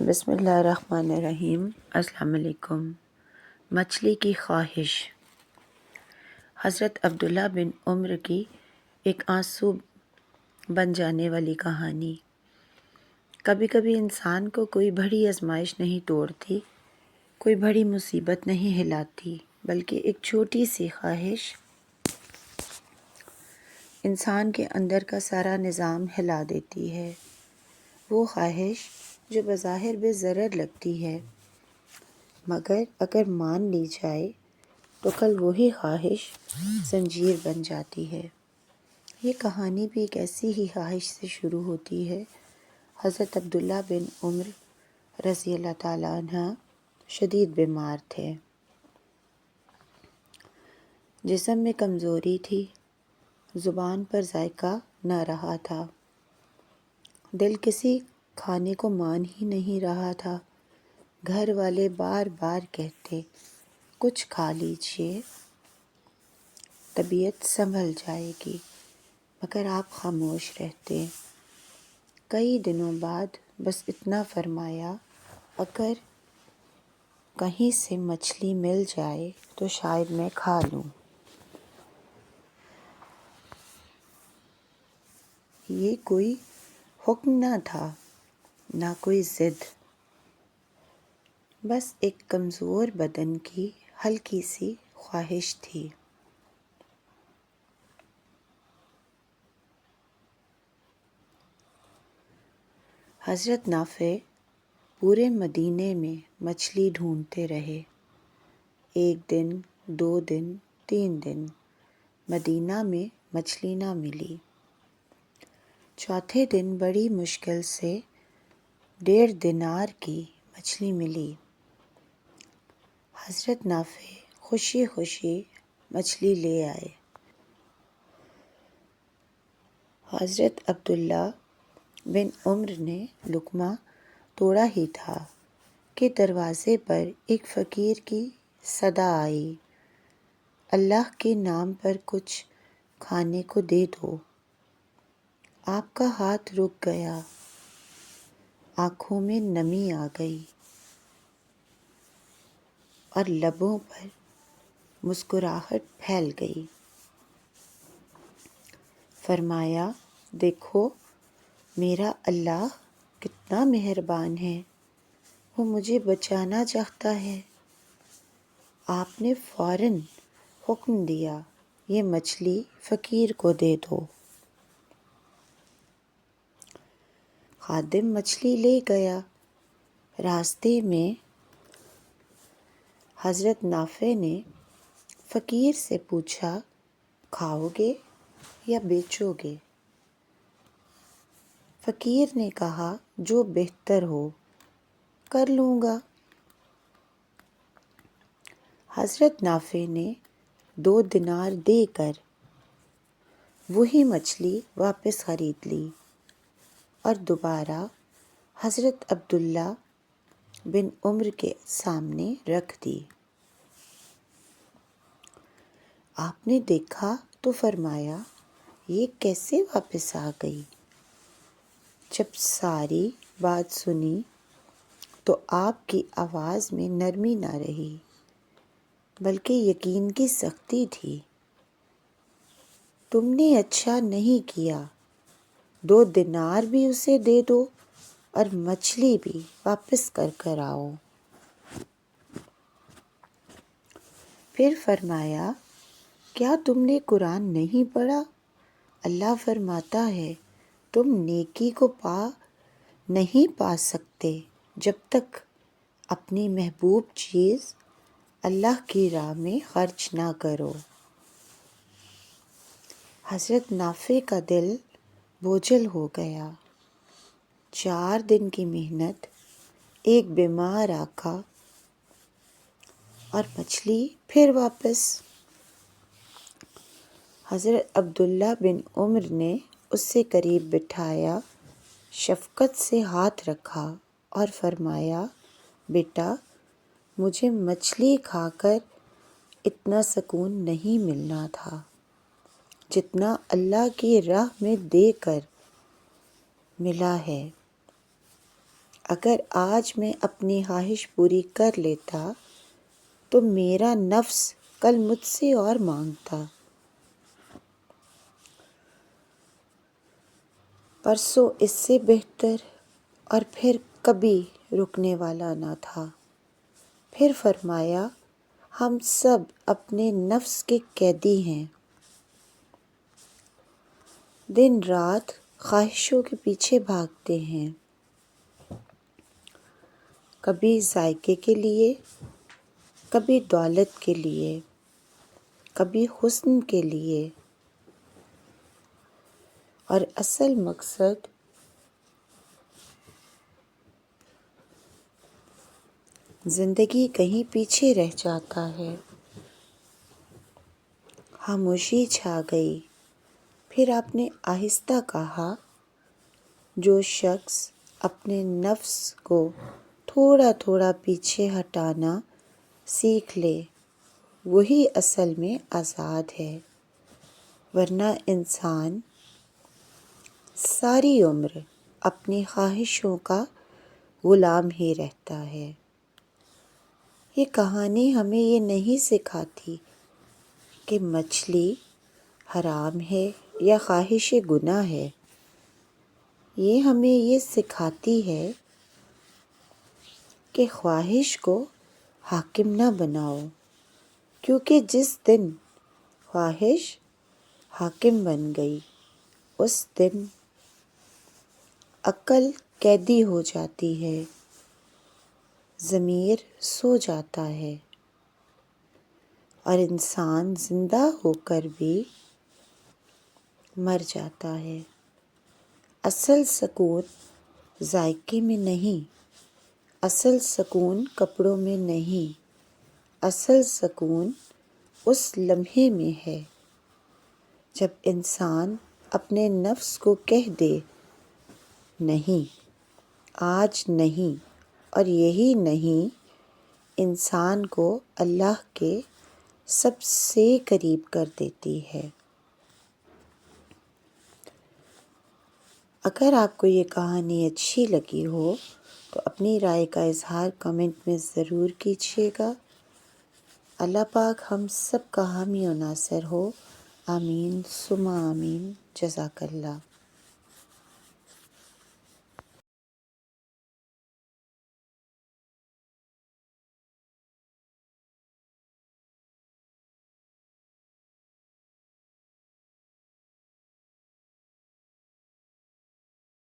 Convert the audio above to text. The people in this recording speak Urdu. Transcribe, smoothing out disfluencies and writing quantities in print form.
بسم اللہ الرحمن الرحیم۔ السلام علیکم۔ مچھلی کی خواہش۔ حضرت عبداللہ بن عمر کی ایک آنسو بن جانے والی کہانی۔ کبھی کبھی انسان کو کوئی بڑی آزمائش نہیں توڑتی، کوئی بڑی مصیبت نہیں ہلاتی، بلکہ ایک چھوٹی سی خواہش انسان کے اندر کا سارا نظام ہلا دیتی ہے۔ وہ خواہش جو بظاہر بے ضرر لگتی ہے، مگر اگر مان لی جائے تو کل وہی خواہش زنجیر بن جاتی ہے۔ یہ کہانی بھی ایک ایسی ہی خواہش سے شروع ہوتی ہے۔ حضرت عبداللہ بن عمر رضی اللہ تعالیٰ عنہ شدید بیمار تھے۔ جسم میں کمزوری تھی، زبان پر ذائقہ نہ رہا تھا، دل کسی کھانے کو مان ہی نہیں رہا تھا۔ گھر والے بار بار کہتے کچھ کھا لیجئے، طبیعت سنبھل جائے گی، مگر آپ خاموش رہتے۔ کئی دنوں بعد بس اتنا فرمایا، اگر کہیں سے مچھلی مل جائے تو شاید میں کھا لوں۔ یہ کوئی حکم نہ تھا، نہ کوئی ضد، بس ایک کمزور بدن کی ہلکی سی خواہش تھی۔ حضرت نافع پورے مدینے میں مچھلی ڈھونڈتے رہے۔ ایک دن، 2 دن، 3 دن، مدینہ میں مچھلی نہ ملی۔ چوتھے دن بڑی مشکل سے 1.5 دینار کی مچھلی ملی۔ حضرت نافع خوشی خوشی مچھلی لے آئے۔ حضرت عبداللہ بن عمر نے لقمہ توڑا ہی تھا کہ دروازے پر ایک فقیر کی صدا آئی، اللہ کے نام پر کچھ کھانے کو دے دو۔ آپ کا ہاتھ رک گیا، آنکھوں میں نمی آ گئی اور لبوں پر مسکراہٹ پھیل گئی۔ فرمایا، دیکھو میرا اللہ کتنا مہربان ہے، وہ مجھے بچانا چاہتا ہے۔ آپ نے فوراً حکم دیا، یہ مچھلی فقیر کو دے دو۔ خادم مچھلی لے گیا۔ راستے میں حضرت نافع نے فقیر سے پوچھا، کھاؤ گے یا بیچو گے؟ فقیر نے کہا، جو بہتر ہو کر لوں گا۔ حضرت نافع نے 2 دینار دے کر وہی مچھلی واپس خرید لی اور دوبارہ حضرت عبداللہ بن عمر کے سامنے رکھ دی۔ آپ نے دیکھا تو فرمایا، یہ کیسے واپس آ گئی؟ جب ساری بات سنی تو آپ کی آواز میں نرمی نہ رہی، بلکہ یقین کی سختی تھی۔ تم نے اچھا نہیں کیا، 2 دینار بھی اسے دے دو اور مچھلی بھی واپس کر آؤ۔ پھر فرمایا، کیا تم نے قرآن نہیں پڑھا؟ اللہ فرماتا ہے، تم نیکی کو نہیں پا سکتے جب تک اپنی محبوب چیز اللہ کی راہ میں خرچ نہ کرو۔ حضرت نافع کا دل بوجھل ہو گیا۔ 4 دن کی محنت، ایک بیمار آقا اور مچھلی پھر واپس۔ حضرت عبداللہ بن عمر نے اسے قریب بٹھایا، شفقت سے ہاتھ رکھا اور فرمایا، بیٹا، مجھے مچھلی کھا کر اتنا سکون نہیں ملنا تھا جتنا اللہ کی راہ میں دے کر ملا ہے۔ اگر آج میں اپنی خواہش پوری کر لیتا تو میرا نفس کل مجھ سے اور مانگتا، پرسوں اس سے بہتر، اور پھر کبھی رکنے والا نہ تھا۔ پھر فرمایا، ہم سب اپنے نفس کے قیدی ہیں، دن رات خواہشوں کے پیچھے بھاگتے ہیں، کبھی ذائقے کے لیے، کبھی دولت کے لیے، کبھی حسن کے لیے، اور اصل مقصد زندگی کہیں پیچھے رہ جاتا ہے۔ خاموشی چھا گئی، پھر آپ نے آہستہ کہا، جو شخص اپنے نفس کو تھوڑا تھوڑا پیچھے ہٹانا سیکھ لے وہی اصل میں آزاد ہے، ورنہ انسان ساری عمر اپنی خواہشوں کا غلام ہی رہتا ہے۔ یہ کہانی ہمیں یہ نہیں سکھاتی کہ مچھلی حرام ہے یا خواہش گناہ ہے، یہ ہمیں یہ سکھاتی ہے کہ خواہش کو حاکم نہ بناؤ، کیونکہ جس دن خواہش حاکم بن گئی اس دن عقل قیدی ہو جاتی ہے، ضمیر سو جاتا ہے، اور انسان زندہ ہو کر بھی مر جاتا ہے۔ اصل سکون ذائقے میں نہیں، اصل سکون کپڑوں میں نہیں، اصل سکون اس لمحے میں ہے جب انسان اپنے نفس کو کہہ دے، نہیں، آج نہیں، اور یہی نہیں انسان کو اللہ کے سب سے قریب کر دیتی ہے۔ اگر آپ کو یہ کہانی اچھی لگی ہو تو اپنی رائے کا اظہار کمنٹ میں ضرور کیجیے گا۔ اللہ پاک ہم سب کا حامی و ناصر ہو، آمین ثم آمین، جزاک اللہ۔